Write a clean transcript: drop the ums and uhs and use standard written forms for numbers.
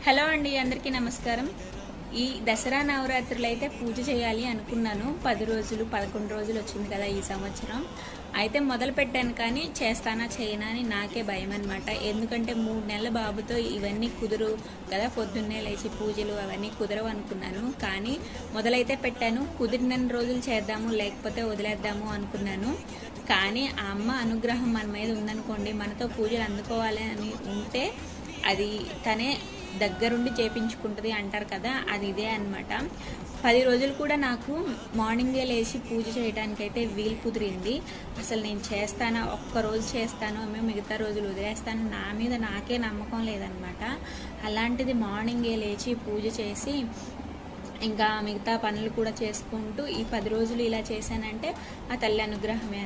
Hello అండి, అందరికీ నమస్కారం. ఈ దసరా నవరాత్రులు అయితే పూజ చేయాలి అనుకున్నాను. 10 రోజులు 11 రోజులు వచ్చింది కదా ఈ సంవత్సరం. అయితే మొదలు పెట్టాను, కానీ చేస్తానా చేయనా అని నాకే భయం అనమాట. ఎందుకంటే 3 నెలల బాబుతో ఇవన్నీ కుదురు కదా, పొద్దున్నే లేచి పూజలు అవన్నీ కుదరవు అనుకున్నాను. కానీ మొదలైతే పెట్టాను. కుదిరిన రోజులు చేద్దాము, లేకపోతే వదిలేద్దాము అనుకున్నాను. కానీ ఆ అమ్మ అనుగ్రహం మన మీద ఉందనుకోండి, మనతో పూజలు అందుకోవాలి అని ఉంటే అది తనే దగ్గరుండి చేపించుకుంటుంది అంటారు కదా, అది ఇదే అనమాట. 10 రోజులు కూడా నాకు మార్నింగే లేచి పూజ చేయడానికైతే వీలు కుదిరింది. అసలు నేను చేస్తానా, ఒక్కరోజు చేస్తాను, మేము మిగతా రోజులు వదిలేస్తాను, నా మీద నాకే నమ్మకం లేదనమాట. అలాంటిది మార్నింగే లేచి పూజ చేసి ఇంకా మిగతా పనులు కూడా చేసుకుంటూ ఈ 10 రోజులు ఇలా చేశానంటే ఆ తల్లి అనుగ్రహమే.